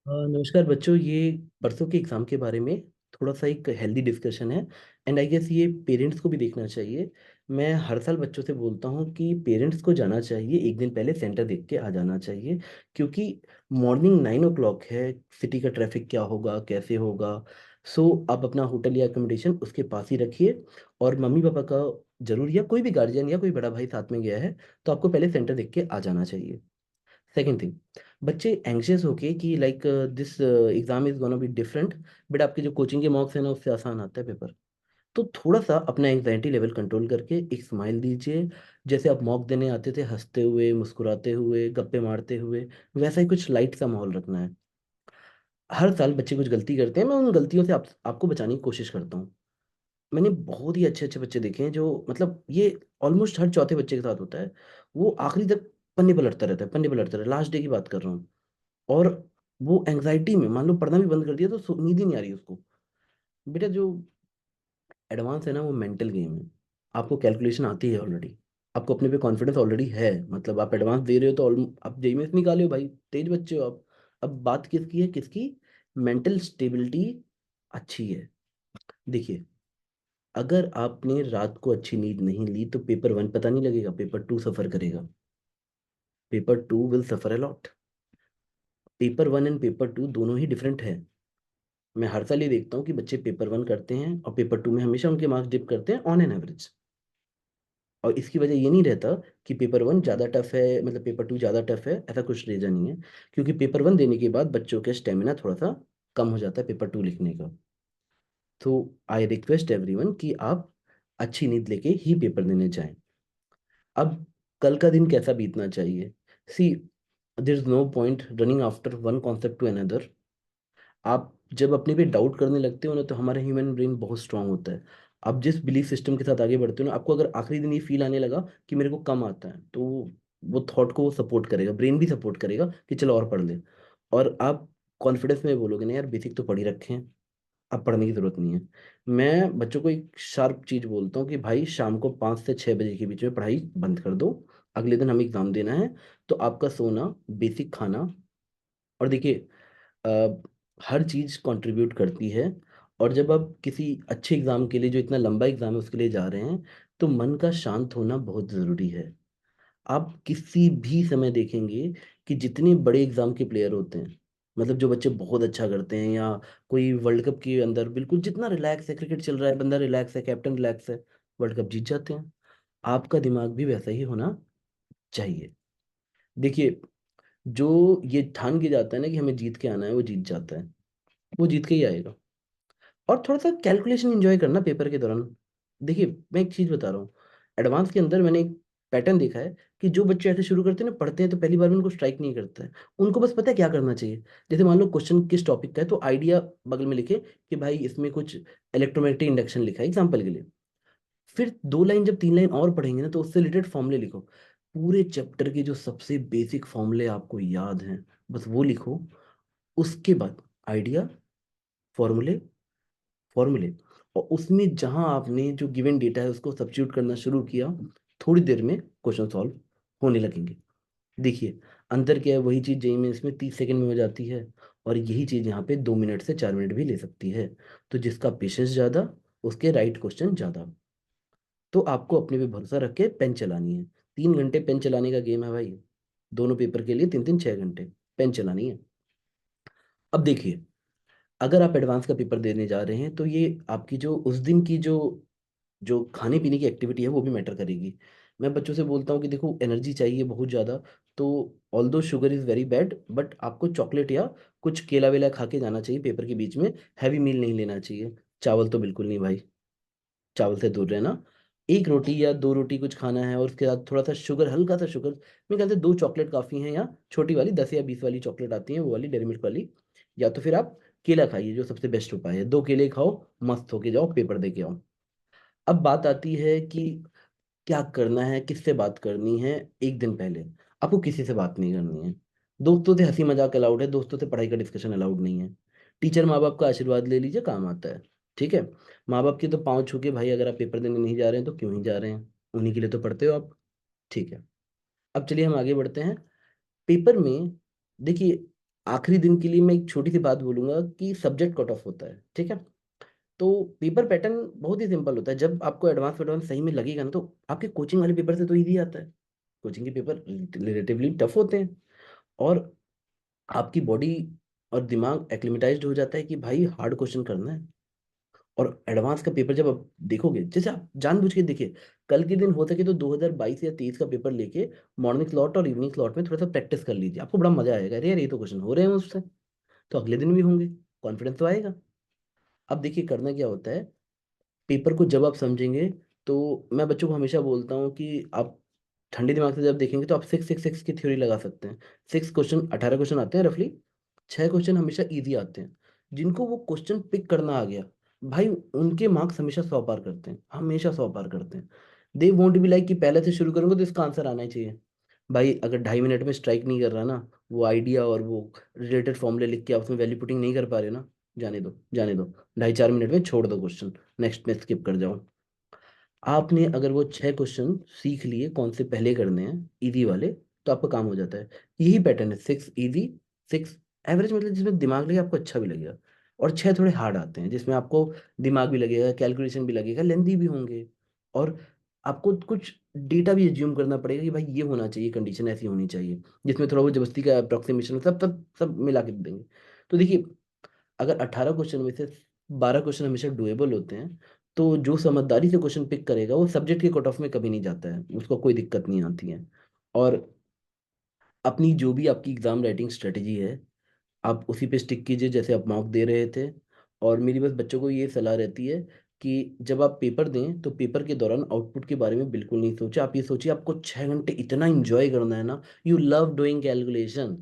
नमस्कार बच्चों। ये परसों के एग्ज़ाम के बारे में थोड़ा सा एक हेल्दी डिस्कशन है। एंड आई गेस ये पेरेंट्स को भी देखना चाहिए। मैं हर साल बच्चों से बोलता हूँ कि पेरेंट्स को जाना चाहिए, एक दिन पहले सेंटर देख के आ जाना चाहिए। क्योंकि मॉर्निंग 9 o'clock है, सिटी का ट्रैफिक क्या होगा, कैसे होगा। सो आप अपना होटल या एकोमोडेशन उसके पास ही रखिए। और मम्मी पापा का जरूर, या कोई भी गार्जियन या कोई बड़ा भाई साथ में गया है, तो आपको पहले सेंटर देख के आ जाना चाहिए। सेकेंड थिंग, बच्चे एंग्शियस होके कि like this exam is gonna be different, but आपके जो कोचिंग के मार्क्स है ना उससे आसान आता है पेपर। तो थोड़ा सा अपना एंग्जाइटी लेवल कंट्रोल करके एक स्माइल दीजिए। जैसे आप मॉक देने आते थे, हंसते हुए, मुस्कुराते हुए, गप्पे मारते हुए, वैसा ही कुछ लाइट सा माहौल रखना है। हर साल बच्चे कुछ गलती करते हैं, मैं उन गलतियों से आपको बचाने की कोशिश करता हूँ। मैंने बहुत ही अच्छे अच्छे बच्चे देखे हैं जो, मतलब ये ऑलमोस्ट हर चौथे बच्चे के साथ होता है। वो आखिरी तक पन्ने पलटता रहता है, पन्ने पलटता रहता है, लास्ट डे की बात कर रहा हूँ। और वो एंग्जाइटी में मान लो पढ़ना भी बंद कर दिया तो नींद ही नहीं आ रही उसको। बेटा जो एडवांस है ना वो मेंटल गेम है। आपको कैलकुलेशन आती है ऑलरेडी, आपको अपने पे कॉन्फिडेंस ऑलरेडी है, मतलब आप एडवांस दे रहे हो तो आप जेई में निकाले हो भाई, तेज बच्चे हो आप। अब बात किसकी है, किसकी? मेंटल स्टेबिलिटी अच्छी है। देखिए, अगर आपने रात को अच्छी नींद नहीं ली तो पेपर 1 पता नहीं लगेगा, पेपर 2 सफर करेगा। Paper 2 will suffer a lot. Paper 1 and paper 2 दोनों ही डिफरेंट है। मैं हर साल ये देखता हूँ कि बच्चे पेपर 1 करते हैं और पेपर 2 में हमेशा उनके मार्क्स डिप करते हैं ऑन एन एवरेज। और इसकी वजह ये नहीं रहता कि पेपर 1 ज़्यादा टफ है, मतलब पेपर 2 ज़्यादा टफ है, ऐसा कुछ रीज़न नहीं है। क्योंकि पेपर 1 देने के बाद बच्चों का स्टेमिना थोड़ा सा कम हो जाता है पेपर 2 लिखने का। तो आई रिक्वेस्ट एवरीवन कि आप अच्छी नींद लेके ही पेपर देने जाएं। अब कल का दिन कैसा बीतना चाहिए? See, there is no point running after one concept to another. आप जब अपने पे डाउट करने लगते हो ना तो हमारा ह्यूमन ब्रेन बहुत स्ट्रांग होता है। आप जिस बिलीफ सिस्टम के साथ आगे बढ़ते हो ना, आपको अगर आखिरी दिन ये फील आने लगा कि मेरे को कम आता है, तो वो थॉट को सपोर्ट करेगा, ब्रेन भी सपोर्ट करेगा कि चलो और पढ़ ले। और आप कॉन्फिडेंस में बोलोगे ना यार बेसिक तो पढ़ ही रखे हैं, अब पढ़ने की जरूरत नहीं है। मैं बच्चों को एक शार्प चीज बोलता हूँ कि भाई शाम को 5 से 6 बजे के बीच में पढ़ाई बंद कर दो। अगले दिन हमें एग्जाम देना है। तो आपका सोना, बेसिक खाना, और देखिए हर चीज कंट्रीब्यूट करती है। और जब आप किसी अच्छे एग्जाम के लिए, जो इतना लंबा एग्जाम है उसके लिए जा रहे हैं, तो मन का शांत होना बहुत जरूरी है। आप किसी भी समय देखेंगे कि जितने बड़े एग्जाम के प्लेयर होते हैं, मतलब जो बच्चे बहुत अच्छा करते हैं, या कोई वर्ल्ड कप के अंदर बिल्कुल जितना रिलैक्स है, क्रिकेट चल रहा है, बंदा रिलैक्स है, कैप्टन रिलैक्स है, वर्ल्ड कप जीत जाते हैं। आपका दिमाग भी वैसा ही होना चाहिए। देखिए, जो ये ठान के जाता है ना कि हमें जीत के आना है, वो जीत जाता है, वो जीत के ही आएगा। और थोड़ा सा कैलकुलेशन एंजॉय करना पेपर के दौरान। देखिए, मैं एक चीज बता रहा हूँ, एडवांस के अंदर मैंने एक पैटर्न देखा है कि जो बच्चे ऐसे शुरू करते हैं ना, पढ़ते हैं तो पहली बार में उनको स्ट्राइक नहीं करता है। उनको बस पता है क्या करना चाहिए। जैसे मान लो क्वेश्चन किस टॉपिक का है, तो आइडिया बगल में लिखे कि भाई इसमें कुछ इलेक्ट्रोमैग्नेटिक इंडक्शन लिखा है एग्जाम्पल के लिए। फिर 2 लाइन, जब 3 लाइन और पढ़ेंगे ना, तो उससे रिलेटेड फॉर्मूले लिखो। पूरे चैप्टर के जो सबसे बेसिक फॉर्मूले आपको याद हैं, बस वो लिखो। उसके बाद आइडिया, फॉर्मूले, फॉर्मूले, और उसमें जहां आपने जो गिवन डेटा है उसको सब्स्टिट्यूट करना शुरू किया, थोड़ी देर में क्वेश्चन सॉल्व होने लगेंगे। देखिए, अंतर क्या है, वही चीज जेई में इसमें 30 सेकंड में हो जाती है, और यही चीज यहाँ पे 2 मिनट से 4 मिनट भी ले सकती है। तो जिसका पेशेंस ज्यादा, उसके राइट क्वेश्चन ज्यादा। तो आपको अपने पे भरोसा रख के पेन चलानी है। 3 घंटे पेन चलाने का गेम है भाई। दोनों पेपर के लिए 3 3 6 घंटे पेन चलानी है। अब देखिए, अगर आप एडवांस का पेपर देने जा रहे हैं तो ये आपकी जो उस दिन की जो जो खाने पीने की एक्टिविटी है वो भी मैटर करेगी। मैं बच्चों से बोलता हूँ कि देखो, एनर्जी चाहिए बहुत ज़्यादा, तो although sugar is very bad, but आपको चॉकलेट या कुछ केला वेला खा के जाना चाहिए पेपर के बीच में। हैवी मील नहीं लेना चाहिए। चावल तो बिल्कुल नहीं भाई, चावल से दूर रहना। एक रोटी या 2 रोटी कुछ खाना है, और उसके साथ थोड़ा सा शुगर, हल्का सा शुगर। मेरे ख्याल से 2 चॉकलेट काफ़ी हैं, या छोटी वाली 10 या 20 वाली चॉकलेट आती है, वो वाली डेयरी मिल्क वाली। या तो फिर आप केला खाइए, जो सबसे बेस्ट उपाय है। 2 केले खाओ, मस्त होके जाओ, पेपर दे के आओ। अब बात आती है कि क्या करना है, किससे बात करनी है। एक दिन पहले आपको किसी से बात नहीं करनी है। दोस्तों से हंसी मजाक अलाउड है, दोस्तों से पढ़ाई का डिस्कशन अलाउड नहीं है। टीचर माँ बाप का आशीर्वाद ले लीजिए, काम आता है। ठीक है, माँ बाप के तो पाँव छू के, भाई अगर आप पेपर देने नहीं जा रहे हैं तो क्यों ही जा रहे हैं, उन्हीं के लिए तो पढ़ते हो आप। ठीक है, अब चलिए हम आगे बढ़ते हैं। पेपर में देखिए, आखिरी दिन के लिए मैं एक छोटी सी बात बोलूंगा कि सब्जेक्ट कट ऑफ होता है, ठीक है। तो पेपर पैटर्न बहुत ही सिंपल होता है। जब आपको एडवांस एडवांस सही में लगेगा ना, तो आपके कोचिंग वाले पेपर से तो इजी आता है। कोचिंग के पेपर रिलेटिवली टफ होते हैं, और आपकी बॉडी और दिमाग एक्लिमेटाइज्ड हो जाता है कि भाई हार्ड क्वेश्चन करना है। और एडवांस का पेपर जब आप देखोगे, जैसे आप जानबूझ के देखिए, कल के दिन हो सके तो 2022 या 23 का पेपर लेके मॉर्निंग स्लॉट और इवनिंग स्लॉट में थोड़ा सा प्रैक्टिस कर लीजिए, आपको बड़ा मजा आएगा। अरे यार, ये तो क्वेश्चन हो रहे हैं उससे, तो अगले दिन भी होंगे, कॉन्फिडेंस तो आएगा। अब देखिए करना क्या होता है, पेपर को जब आप समझेंगे, तो मैं बच्चों को हमेशा बोलता हूँ कि आप ठंडे दिमाग से जब देखेंगे तो आप 6 6 6 की थ्योरी लगा सकते हैं। 6 क्वेश्चन, 18 क्वेश्चन आते हैं रफली। 6 क्वेश्चन हमेशा इजी आते हैं। जिनको वो क्वेश्चन पिक करना आ गया, भाई उनके मार्क्स हमेशा 100 पार करते हैं, हमेशा 100 पार करते हैं। दे वोंट बी लाइक कि पहले से शुरू करूंगा तो इसका आंसर आना ही चाहिए। भाई अगर 2.5 मिनट में स्ट्राइक नहीं कर रहा ना, वो आइडिया और वो रिलेटेड फॉर्मूले लिख के आप उसमें वैल्यू पुटिंग नहीं कर पा रहे ना, जाने दो, जाने दो। 2.5 4 मिनट में छोड़ दो क्वेश्चन, नेक्स्ट में स्किप कर जाओ। आपने अगर वो 6 क्वेश्चन सीख लिए कौन से पहले करने हैं, इजी वाले, तो आपका काम हो जाता है। यही पैटर्न है, 6 इजी, 6 एवरेज, मतलब जिसमें दिमाग लगे, आपको अच्छा भी लगेगा। और 6 थोड़े हार्ड आते हैं, जिसमें आपको दिमाग भी लगेगा, कैलकुलेशन भी लगेगा, लेंथी भी होंगे। और आपको कुछ डेटा भी एज्यूम करना पड़ेगा कि भाई ये होना चाहिए, कंडीशन ऐसी होनी चाहिए, जिसमें थोड़ा वो जबरदस्ती का अप्रोक्सीमेशन, सब सब सब मिला के देंगे। तो देखिए, अगर 18 क्वेश्चन में से 12 क्वेश्चन हमेशा डुएबल होते हैं, तो जो समझदारी से क्वेश्चन पिक करेगा वो सब्जेक्ट के कट ऑफ में कभी नहीं जाता है, उसको कोई दिक्कत नहीं आती है। और अपनी जो भी आपकी एग्जाम राइटिंग स्ट्रेटेजी है, आप उसी पे स्टिक कीजिए जैसे आप मॉक दे रहे थे। और मेरी बस बच्चों को ये सलाह रहती है कि जब आप पेपर दें तो पेपर के दौरान आउटपुट के बारे में बिल्कुल नहीं सोचें। आप ये सोचिए, आपको 6 घंटे इतना इंजॉय करना है ना, यू लव डूइंग कैलकुलेशन,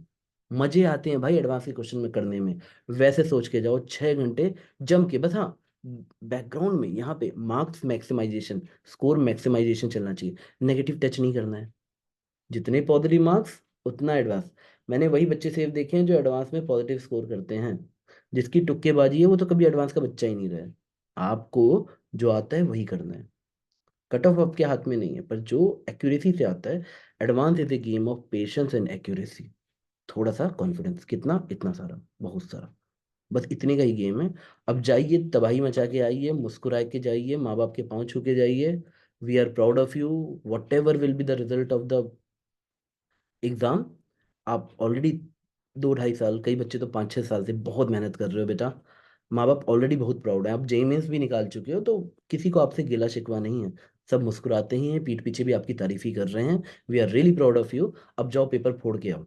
मजे आते हैं भाई एडवांस के क्वेश्चन में करने में। वैसे सोच के जाओ 6 घंटे जम के, बस हाँ, बैकग्राउंड में यहाँ पे मार्क्स मैक्सिमाइजेशन, स्कोर मैक्सिमाइजेशन चलना चाहिए, नेगेटिव टच नहीं करना है। जितने पॉजिटिव मार्क्स उतना एडवांस। मैंने वही बच्चे सेव देखे हैं जो एडवांस में पॉजिटिव स्कोर करते हैं। जिसकी तुक्केबाजी है वो तो कभी एडवांस का बच्चा ही नहीं रहा है। आपको जो आता है वही करना है। कट ऑफ आपके हाथ में नहीं है, पर जो एक्यूरेसी से आता है, advance is a game of patience and accuracy. थोड़ा सा कॉन्फिडेंस, कितना, इतना सारा, बहुत सारा, बस इतने का ही गेम है। अब जाइए, तबाही मचा के आइए, मुस्कुरा के जाइए, माँ बाप के पाँव छू के जाइए। We are proud of you, whatever will be the result of the exam. आप ऑलरेडी 2 2.5 साल, कई बच्चे तो 5 6 साल से बहुत मेहनत कर रहे हो बेटा। माँ बाप ऑलरेडी बहुत प्राउड है, आप जेई मेंस भी निकाल चुके हो, तो किसी को आपसे गिला शिकवा नहीं है। सब मुस्कुराते ही हैं, पीठ पीछे भी आपकी तारीफ ही कर रहे हैं। We are really proud of you. अब जाओ पेपर फोड़ के आओ।